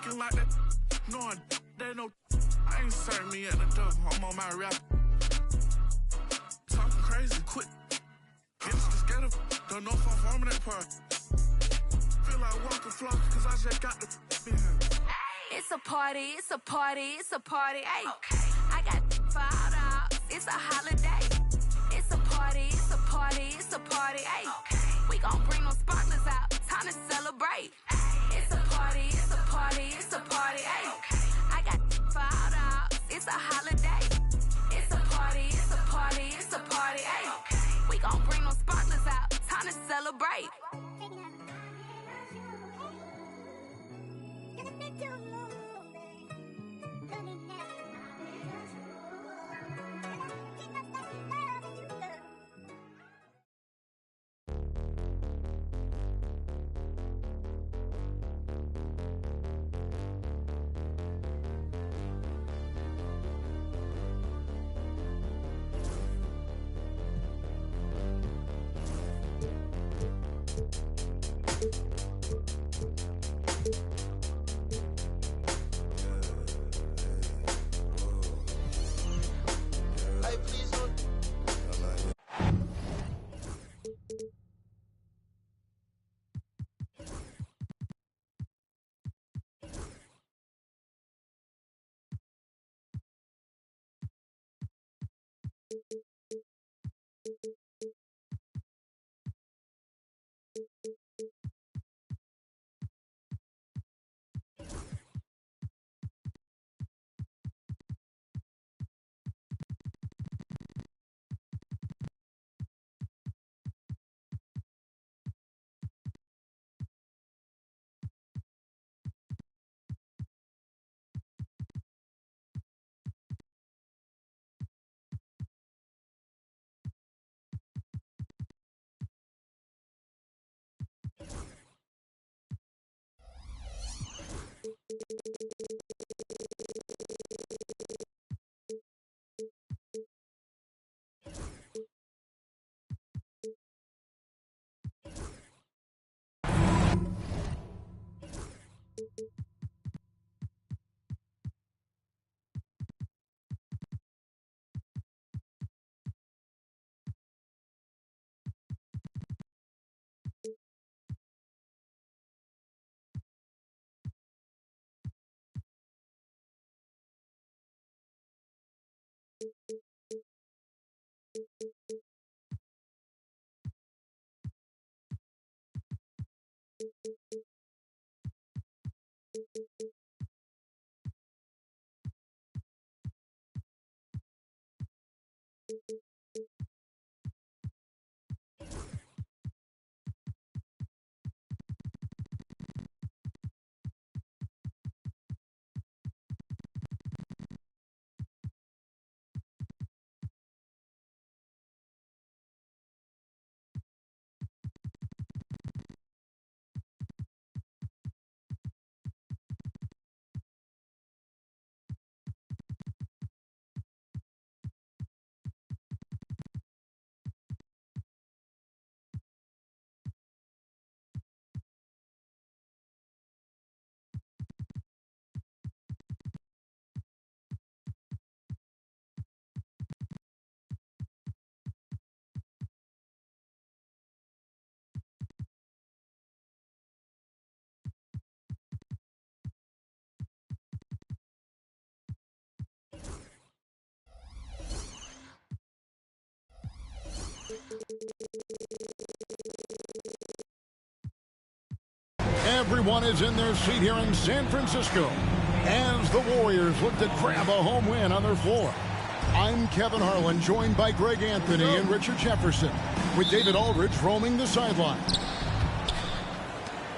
looking like that, knowing they know I ain't serving me at the door. I'm on my rap. Talking crazy, quick. Get scared of, don't know if I'm farming that part. Feel like walking flock, cause I just got the in here. It's a party, it's a party, it's a party, ayy. Okay. I got $5, it's a holiday. It's a party, it's a party, it's a party, ayy. Okay. We gon' bring them sparklers out, time to celebrate. It's a party, it's a party, it's a party, ayy. Okay. I got $5, it's a holiday. It's a party, it's a party, it's a party, ayy. Okay. We gon' bring them sparklers out, time to celebrate. Everyone is in their seat here in San Francisco as the Warriors look to grab a home win on their floor. I'm Kevin Harlan, joined by Greg Anthony and Richard Jefferson, with David Aldridge roaming the sideline.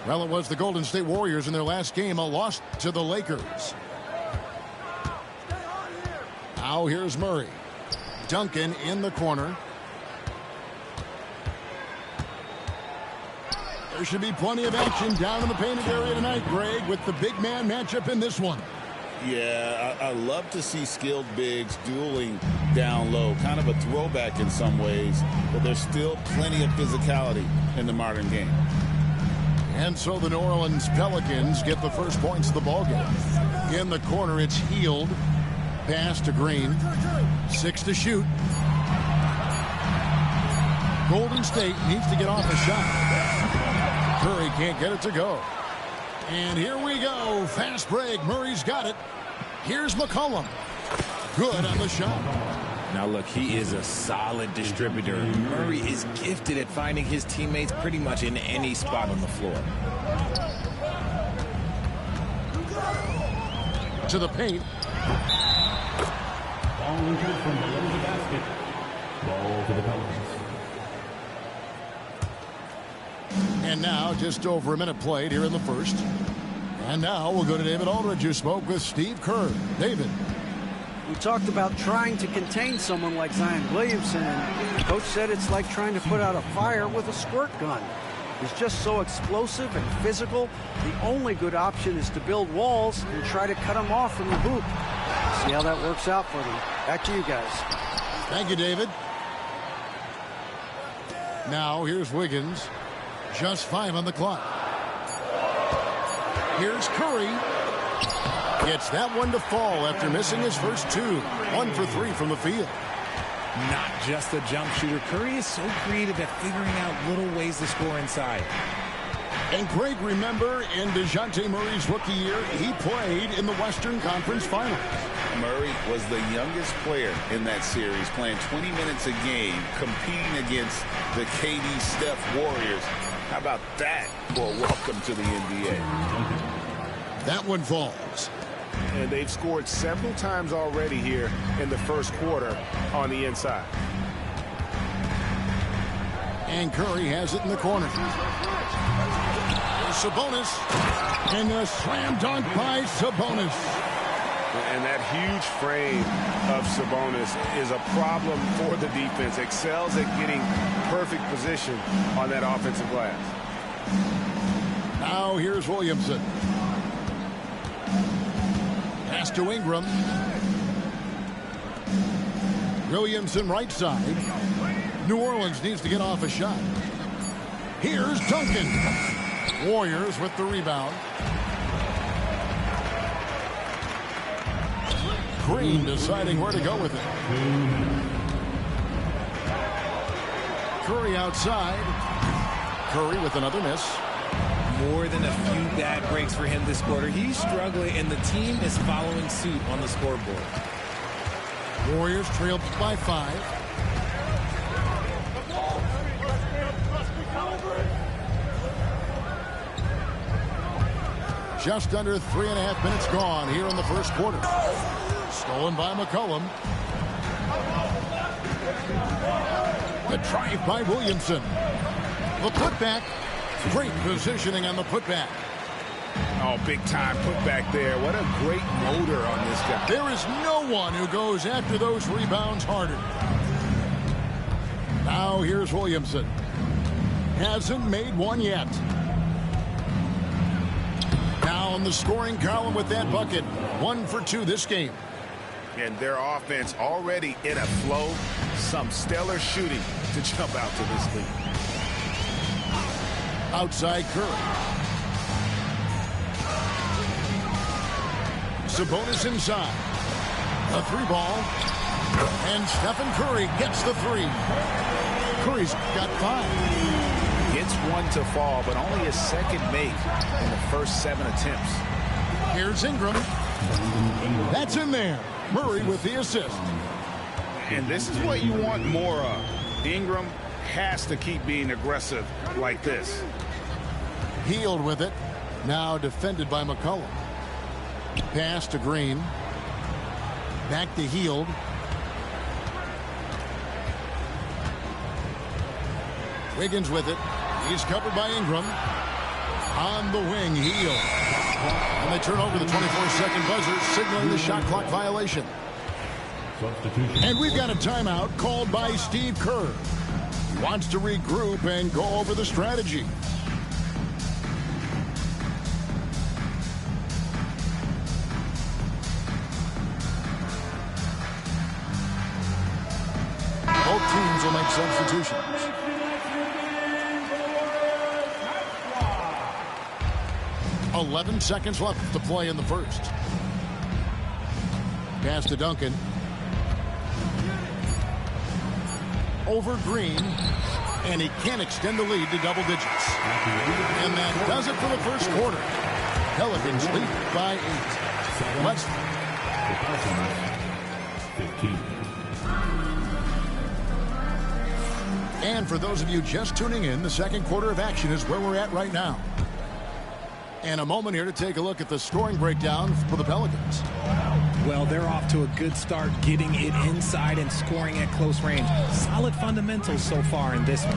Well, it was the Golden State Warriors in their last game, a loss to the Lakers. Now here's Murray. Duncan in the corner. There should be plenty of action down in the painted area tonight, Greg, with the big man matchup in this one. Yeah, I love to see skilled bigs dueling down low. Kind of a throwback in some ways, but there's still plenty of physicality in the modern game. And so the New Orleans Pelicans get the first points of the ballgame. In the corner, it's Hield. Pass to Green. 6 to shoot. Golden State needs to get off a shot. Curry can't get it to go. And here we go. Fast break. Murray's got it. Here's McCollum. Good on the shot. Now look, he is a solid distributor. Murray is gifted at finding his teammates pretty much in any spot on the floor. To the paint. Ball entered from below the basket. Ball to the Pelicans. And now just over a minute played here in the first. And now we'll go to David Aldridge, who spoke with Steve Kerr. David. We talked about trying to contain someone like Zion Williamson, and the coach said it's like trying to put out a fire with a squirt gun. He's just so explosive and physical. The only good option is to build walls and try to cut him off from the hoop. See how that works out for them. Back to you guys. Thank you, David. Now here's Wiggins. Just 5 on the clock. Here's Curry. Gets that one to fall after missing his first 2. 1 for 3 from the field. Not just a jump shooter. Curry is so creative at figuring out little ways to score inside. And Greg, remember in DeJounte Murray's rookie year, he played in the Western Conference Finals. Murray was the youngest player in that series, playing 20 minutes a game, competing against the KD Steph Warriors. How about that for a welcome to the NBA? That one falls. And they've scored several times already here in the first quarter on the inside. And Curry has it in the corner. Sabonis. And a slam dunk by Sabonis. And that huge frame of Sabonis is a problem for the defense. Excels at getting perfect position on that offensive glass. Now here's Williamson. Pass to Ingram. Williamson right side. New Orleans needs to get off a shot. Here's Duncan. Warriors with the rebound. Green deciding where to go with it. Curry outside. Curry with another miss. More than a few bad breaks for him this quarter. He's struggling, and the team is following suit on the scoreboard. Warriors trailed by 5. Just under 3.5 minutes gone here in the first quarter. Stolen by McCollum. The drive by Williamson. The putback. Great positioning on the putback. Oh, big time putback there. What a great motor on this guy. There is no one who goes after those rebounds harder. Now here's Williamson. Hasn't made one yet. Now on the scoring column with that bucket. 1 for 2 this game. And their offense already in a flow. Some stellar shooting to jump out to this lead. Outside Curry. Sabonis inside. A 3-ball. And Stephen Curry gets the 3. Curry's got 5. Gets one to fall, but only his second make in the first 7 attempts. Here's Ingram. That's in there. Murray with the assist. And this is what you want more of. Ingram has to keep being aggressive like this. Hield with it. Now defended by McCollum. Pass to Green. Back to Hield. Wiggins with it. He's covered by Ingram. On the wing, Hield. And they turn over the 24-second buzzer, signaling the shot clock violation. And we've got a timeout called by Steve Kerr. He wants to regroup and go over the strategy. Both teams will make substitutions. 11 seconds left to play in the first. Pass to Duncan. Over Green. And he can't extend the lead to double digits. And that does it for the first quarter. Pelicans lead by 8. Let's... 15. And for those of you just tuning in, the second quarter of action is where we're at right now. And a moment here to take a look at the scoring breakdown for the Pelicans. Well, they're off to a good start getting it inside and scoring at close range. Solid fundamentals so far in this one.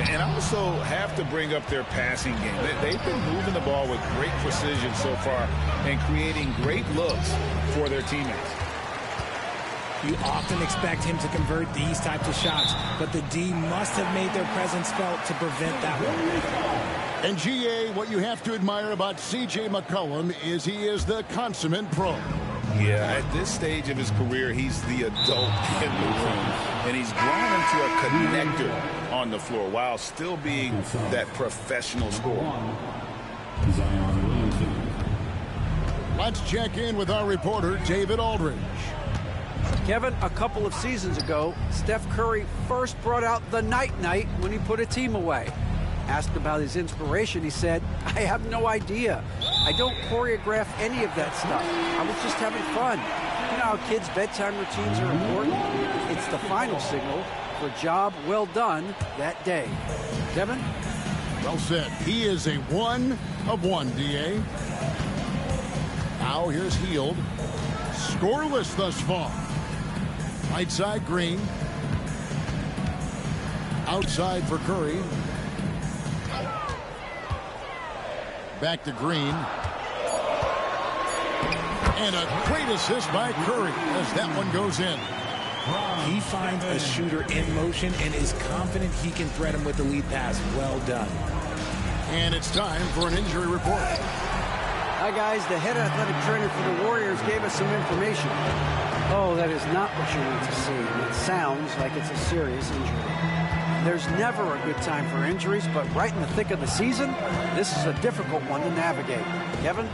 And I also have to bring up their passing game. They've been moving the ball with great precision so far and creating great looks for their teammates. You often expect him to convert these types of shots, but the D must have made their presence felt to prevent that one. And GA, what you have to admire about C.J. McCollum is he is the consummate pro. Yeah, at this stage of his career, he's the adult in the room, and he's grown into a connector on the floor while still being that professional scorer. Zion Williamson. Let's check in with our reporter, David Aldridge. Kevin, a couple of seasons ago, Steph Curry first brought out the night-night when he put a team away. Asked about his inspiration, he said, "I have no idea. I don't choreograph any of that stuff. I was just having fun." You know how kids' bedtime routines are important? It's the final signal for a job well done that day. Kevin? Well said. He is a 1 of 1, D.A. Now here's Hield. Scoreless thus far. Right side, Green. Outside for Curry. Back to Green. And a great assist by Curry as that one goes in. He finds a shooter in motion and is confident he can thread him with the lead pass. Well done. And it's time for an injury report. Hi, guys. The head athletic trainer for the Warriors gave us some information. Oh, that is not what you need to see. It sounds like it's a serious injury. There's never a good time for injuries, but right in the thick of the season, this is a difficult one to navigate. Kevin?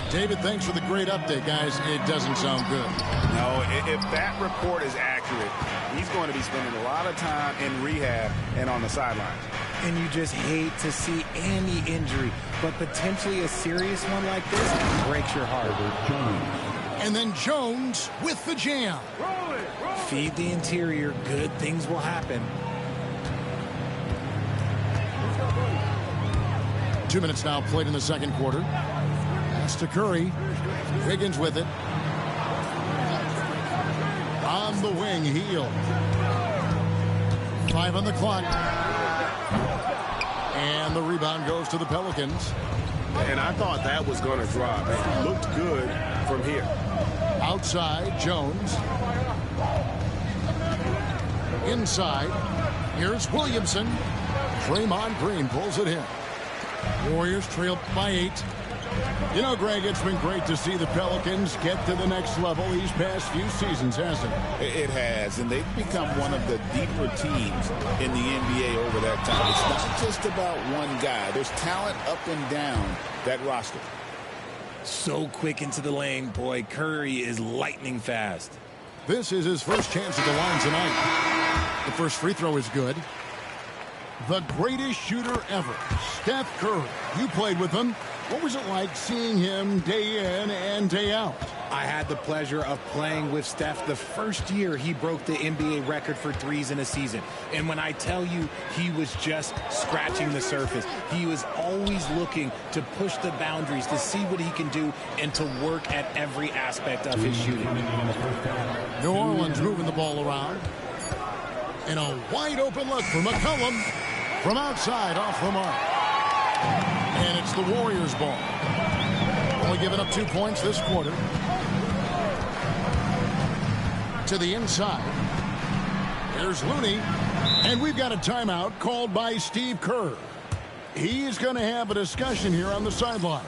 David, thanks for the great update, guys. It doesn't sound good. No, if that report is accurate, he's going to be spending a lot of time in rehab and on the sidelines. And you just hate to see any injury, but potentially a serious one like this breaks your heart. And then Jones with the jam. Feed the interior, good things will happen. 2 minutes now played in the second quarter. Pass to Curry. Higgins with it. On the wing, Hield. 5 on the clock. And the rebound goes to the Pelicans. And I thought that was going to drop. It looked good from here. Outside, Jones. Inside, here's Williamson. Draymond Green pulls it in. Warriors trail by 8. You know, Greg, it's been great to see the Pelicans get to the next level these past few seasons, hasn't it? It has, and they've become one of the deeper teams in the NBA over that time. It's not just about one guy. There's talent up and down that roster. So quick into the lane, boy. Curry is lightning fast. This is his first chance at the line tonight. The first free throw is good. The greatest shooter ever, Steph Curry. You played with him. What was it like seeing him day in and day out? I had the pleasure of playing with Steph the first year he broke the NBA record for threes in a season. And when I tell you he was just scratching the surface, he was always looking to push the boundaries, to see what he can do, and to work at every aspect of his shooting. New Orleans moving the ball around. And a wide open look for McCollum from outside off the mark. And it's the Warriors' ball. Only giving up 2 points this quarter. To the inside. Here's Looney. And we've got a timeout called by Steve Kerr. He's going to have a discussion here on the sideline.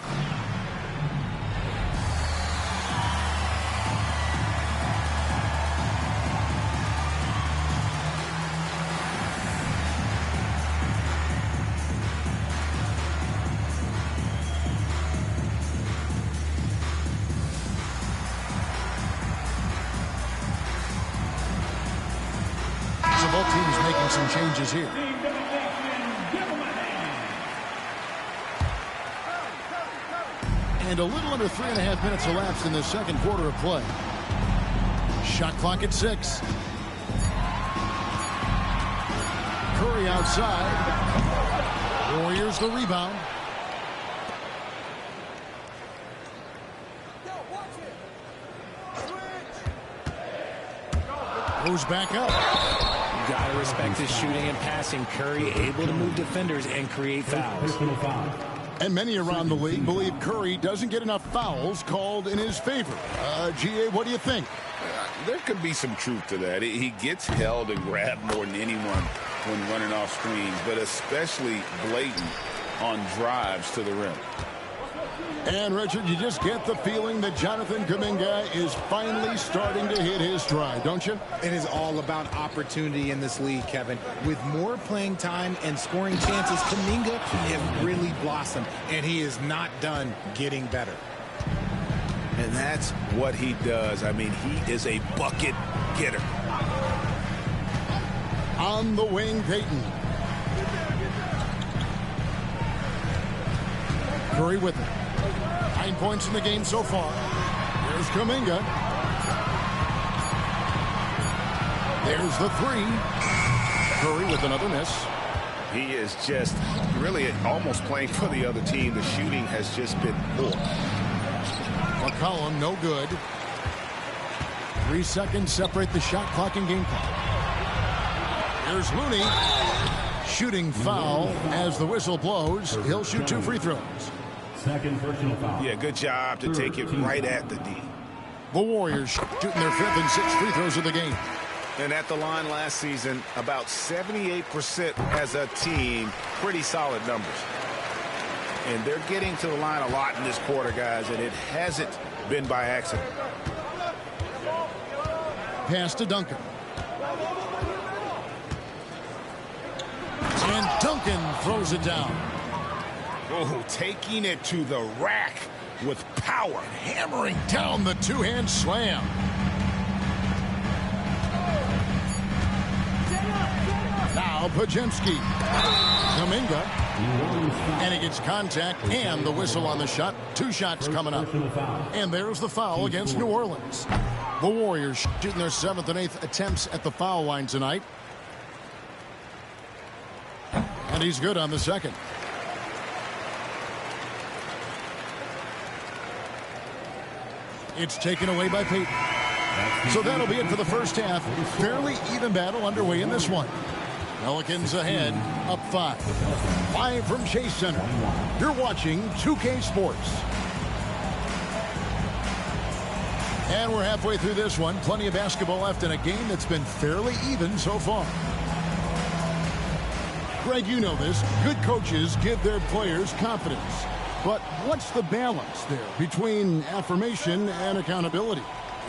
Both teams making some changes here. And a little under 3.5 minutes elapsed in the second quarter of play. Shot clock at 6. Curry outside. Warriors the rebound. Goes back up. Gotta respect his shooting and passing. Curry able to move defenders and create fouls. And many around the league believe Curry doesn't get enough fouls called in his favor. GA, what do you think? There could be some truth to that. He gets held and grabbed more than anyone when running off screens, but especially blatant on drives to the rim. And, Richard, you just get the feeling that Jonathan Kuminga is finally starting to hit his stride, don't you? It is all about opportunity in this league, Kevin. With more playing time and scoring chances, Kuminga has really blossomed, and he is not done getting better. And that's what he does. I mean, he is a bucket getter. On the wing, Payton. Curry with it. 9 points in the game so far. There's Kuminga. There's the 3. Curry with another miss. He is just really almost playing for the other team. The shooting has just been poor. McCollum, no good. 3 seconds separate the shot clock and game clock. Here's Looney. Shooting foul as the whistle blows. He'll shoot 2 free throws. Second personal foul. Yeah, good job to take it right at the D. The Warriors shooting their 5th and 6th free throws of the game. And at the line last season, about 78% as a team. Pretty solid numbers. And they're getting to the line a lot in this quarter, guys, and it hasn't been by accident. Pass to Duncan. And Duncan throws it down. Oh, taking it to the rack with power. Hammering down the two-hand slam. Now Podziemski. Kuminga. And he gets contact and the whistle on the shot. 2 shots coming up. And there's the foul against New Orleans. The Warriors shooting their 7th and 8th attempts at the foul line tonight. And he's good on the second. It's taken away by Payton. So that'll be it for the first half. Fairly even battle underway in this one. Pelicans ahead, up 5. Live from Chase Center. You're watching 2K Sports. And we're halfway through this one. Plenty of basketball left in a game that's been fairly even so far. Greg, you know this. Good coaches give their players confidence. But what's the balance there between affirmation and accountability?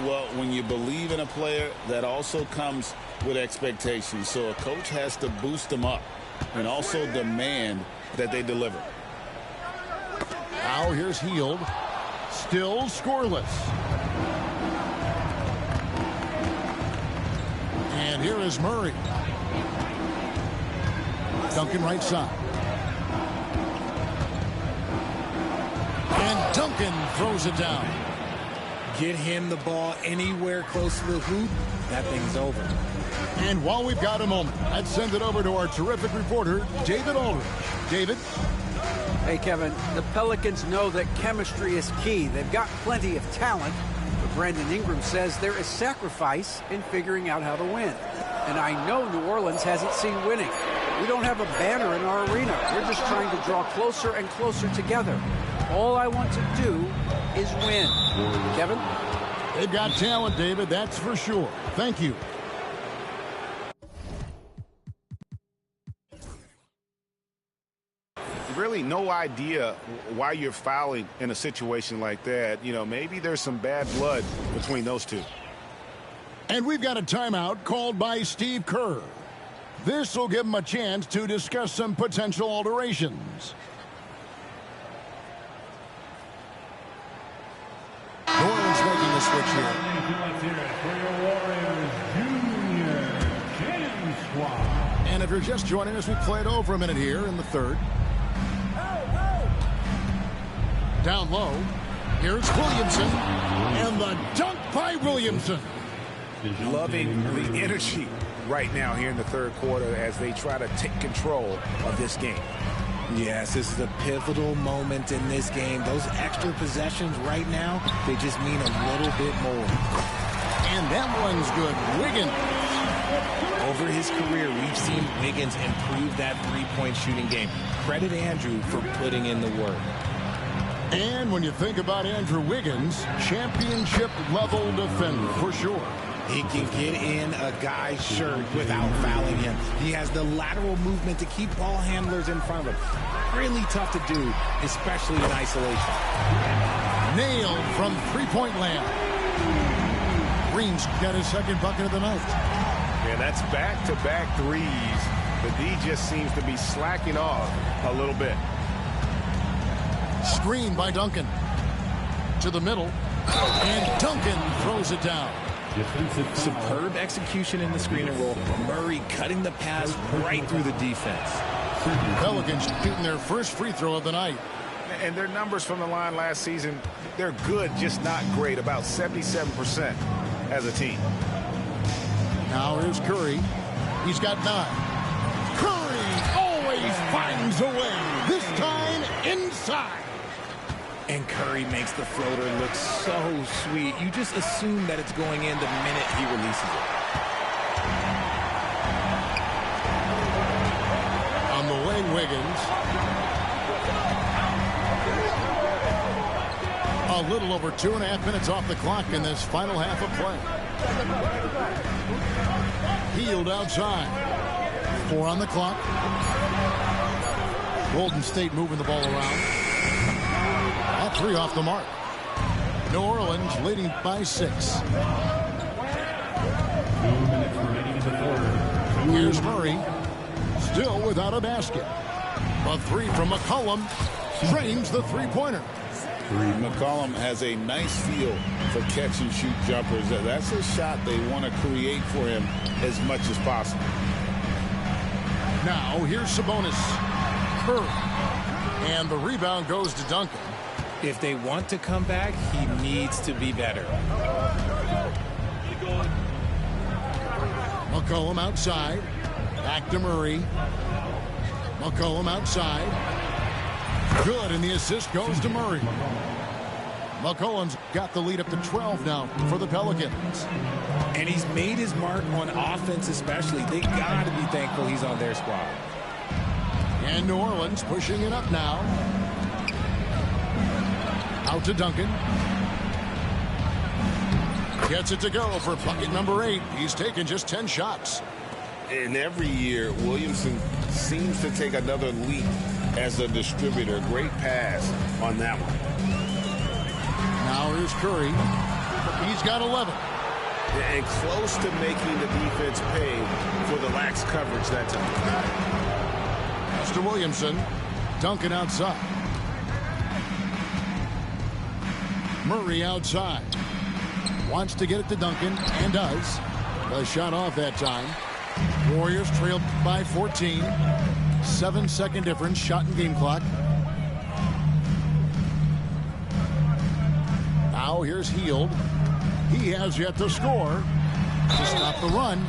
Well, when you believe in a player, that also comes with expectations. So a coach has to boost them up and also demand that they deliver. Now here's Hield. Still scoreless. And here is Murray. Duncan right side. And Duncan throws it down. Get him the ball anywhere close to the hoop. That thing's over. And while we've got a moment, let's send it over to our terrific reporter, David Aldridge. David? Hey, Kevin, the Pelicans know that chemistry is key. They've got plenty of talent, but Brandon Ingram says there is sacrifice in figuring out how to win. And I know New Orleans hasn't seen winning. We don't have a banner in our arena. We're just trying to draw closer and closer together. All I want to do is win. Kevin? They've got talent, David, that's for sure. Thank you. Really no idea why you're fouling in a situation like that. You know, maybe there's some bad blood between those two. And we've got a timeout called by Steve Kerr. This will give him a chance to discuss some potential alterations. New Orleans making the switch here. Let's hear it for your Warriors, Junior James And if you're just joining us, we played over a minute here in the third. Down low, here's Williamson, and the dunk by Williamson. Loving the energy right now here in the third quarter as they try to take control of this game. Yes, this is a pivotal moment in this game. Those extra possessions right now, they just mean a little bit more. And that one's good. Wiggins. Over his career, we've seen Wiggins improve that three-point shooting game. Credit Andrew for putting in the work. And when you think about Andrew Wiggins, championship-level defender for sure. He can get in a guy's shirt without fouling him. He has the lateral movement to keep ball handlers in front of him. Really tough to do, especially in isolation. Nailed from three-point land. Green's got his second bucket of the night. Yeah, that's back-to-back threes. The D just seems to be slacking off a little bit. Screen by Duncan. To the middle. And Duncan throws it down. Superb execution in the screen and roll. Murray cutting the pass right through the defense. Pelicans shooting their first free throw of the night. And their numbers from the line last season, they're good, just not great. About 77% as a team. Now here's Curry. He's got 9. Curry always finds a way. This time inside. And Curry makes the floater look so sweet. You just assume that it's going in the minute he releases it. On the way, Wiggins. A little over 2.5 minutes off the clock in this final half of play. Hield outside. 4 on the clock. Golden State moving the ball around. 3 off the mark. New Orleans leading by 6. Here's Murray. Still without a basket. A 3 from McCollum. Frames the three-pointer. McCollum has a nice feel for catch-and-shoot jumpers. That's a shot they want to create for him as much as possible. Now here's Sabonis. Curry. And the rebound goes to Duncan. If they want to come back, he needs to be better. McCollum outside. Back to Murray. McCollum outside. Good, and the assist goes to Murray. McCollum's got the lead up to 12 now for the Pelicans. And he's made his mark on offense especially. They got to be thankful he's on their squad. And New Orleans pushing it up now. Out to Duncan. Gets it to go for bucket number 8. He's taken just 10 shots. And every year, Williamson seems to take another leap as a distributor. Great pass on that one. Now here's Curry. He's got 11. And close to making the defense pay for the lax coverage that time. That's to Williamson. Duncan outside. Murray outside. Wants to get it to Duncan, and does. The shot off that time. Warriors trailed by 14. 7-second difference, shot and game clock. Now here's Hield. He has yet to score to stop the run.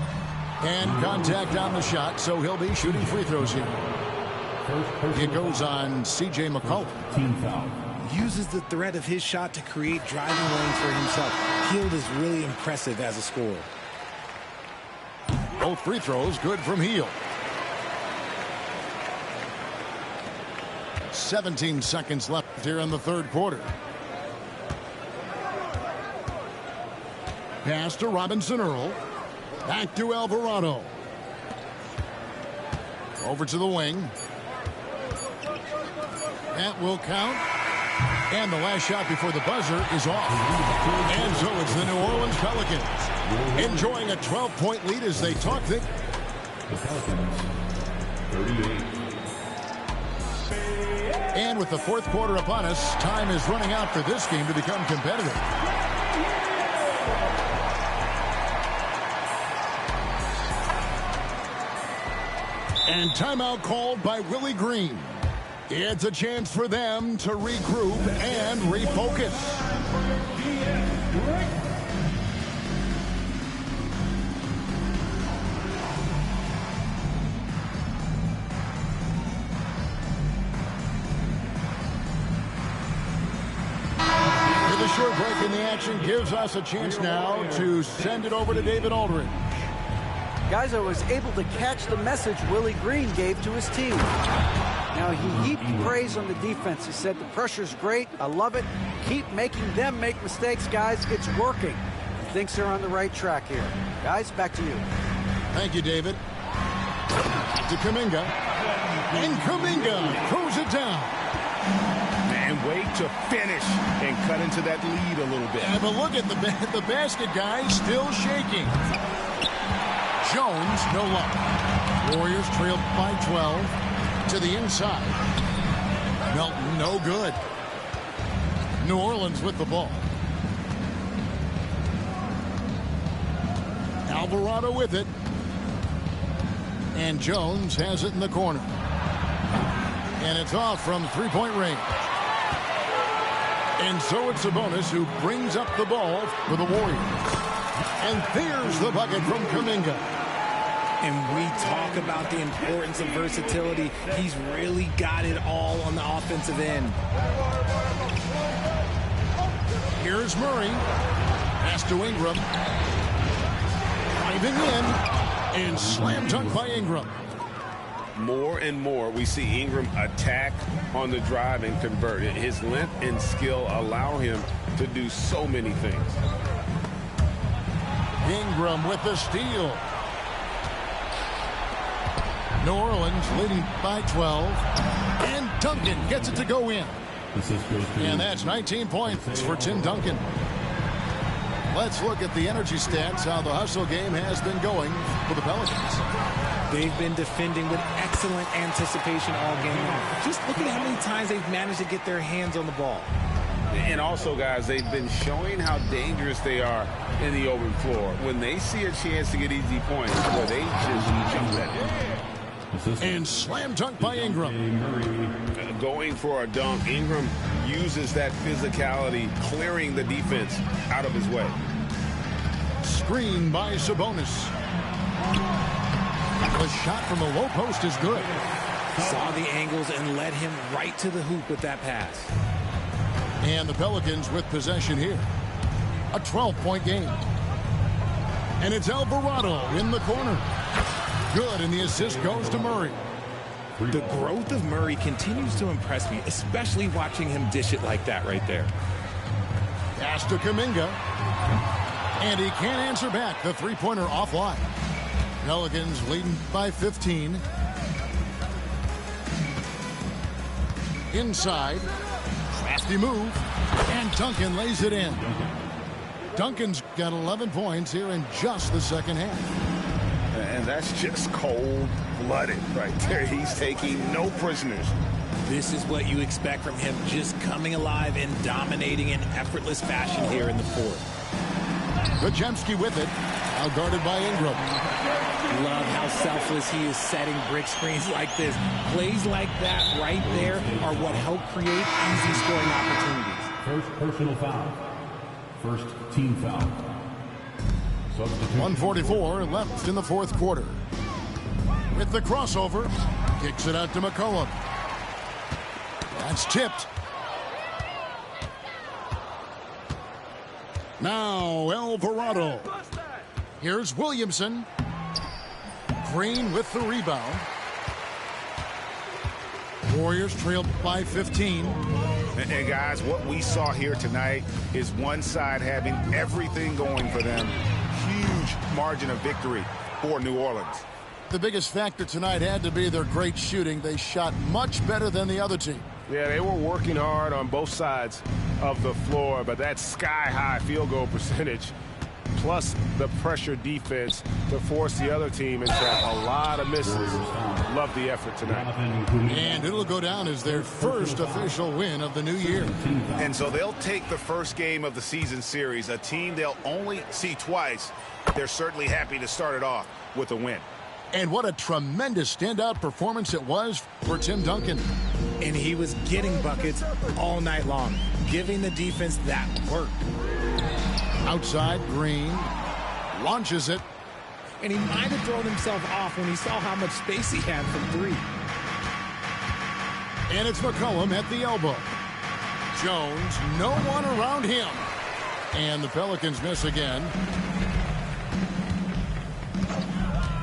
And contact on the shot, so he'll be shooting free throws here. It goes on C.J. McCollum. Team foul. Uses the threat of his shot to create driving lanes for himself. Hield is really impressive as a scorer. Both free throws good from Hield. 17 seconds left here in the third quarter. Pass to Robinson Earl. Back to Alvarado. Over to the wing. That will count. And the last shot before the buzzer is off. And so it's the New Orleans Pelicans enjoying a 12-point lead as they talk thick. The Pelicans, 38. And with the fourth quarter upon us, time is running out for this game to become competitive. And timeout called by Willie Green. It's a chance for them to regroup and refocus. The short break in the action gives us a chance now to send it over to David Aldridge. Guys, I was able to catch the message Willie Green gave to his team. Now, he heaped praise on the defense. He said, the pressure's great. I love it. Keep making them make mistakes, guys. It's working. He thinks they're on the right track here. Guys, back to you. Thank you, David. To Kuminga. And Kuminga throws it down. And wait to finish and cut into that lead a little bit. Yeah, but look at the basket guy still shaking. Jones, no luck. Warriors trailed by 12 to the inside. Melton, no good. New Orleans with the ball. Alvarado with it. And Jones has it in the corner. And it's off from three-point range. And so it's Sabonis who brings up the ball for the Warriors. And there's the bucket from Kuminga. And we talk about the importance of versatility. He's really got it all on the offensive end. Here's Murray. Pass to Ingram. Driving in. And slam dunk by Ingram. More and more we see Ingram attack on the drive and convert. His length and skill allow him to do so many things. Ingram with the steal. New Orleans leading by 12. And Duncan gets it to go in. And that's 19 points for Tim Duncan. Let's look at the energy stats, how the hustle game has been going for the Pelicans. They've been defending with excellent anticipation all game long. Just look at how many times they've managed to get their hands on the ball. And also, guys, they've been showing how dangerous they are in the open floor. When they see a chance to get easy points, where they just jump at it. And slam dunk by Ingram. Going for a dunk, Ingram uses that physicality, clearing the defense out of his way. Screen by Sabonis. The shot from the low post is good. Saw the angles and led him right to the hoop with that pass. And the Pelicans with possession here. A 12-point game. And it's Alvarado in the corner. Good, and the assist goes to Murray. The growth of Murray continues to impress me, especially watching him dish it like that right there. Pass to Kuminga. And he can't answer back. The three-pointer offline. Pelicans leading by 15. Inside. Crafty move. And Duncan lays it in. Duncan's got 11 points here in just the second half. And that's just cold-blooded right there. He's taking no prisoners. This is what you expect from him, just coming alive and dominating in effortless fashion here in the fourth. Podziemski with it. Now guarded by Ingram. Love how selfless he is setting brick screens like this. Plays like that right there are what help create easy scoring opportunities. First personal foul. First team foul. 1:44 left in the fourth quarter. With the crossover, kicks it out to McCollum. That's tipped. Now Alvarado. Here's Williamson. Green with the rebound. Warriors trailed by 15. And guys, what we saw here tonight is one side having everything going for them. Huge margin of victory for New Orleans. The biggest factor tonight had to be their great shooting. They shot much better than the other team. Yeah, they were working hard on both sides of the floor, but that sky-high field goal percentage plus the pressure defense to force the other team into a lot of misses. Love the effort tonight. And it'll go down as their first official win of the new year. And so they'll take the first game of the season series, a team they'll only see twice. They're certainly happy to start it off with a win. And what a tremendous standout performance it was for Tim Duncan. And he was getting buckets all night long, giving the defense that work. Outside, Green launches it. And he might have thrown himself off when he saw how much space he had from three. And it's McCollum at the elbow. Jones, no one around him. And the Pelicans miss again.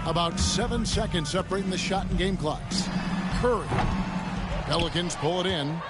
About 7 seconds separating the shot and game clocks. Curry. Pelicans pull it in.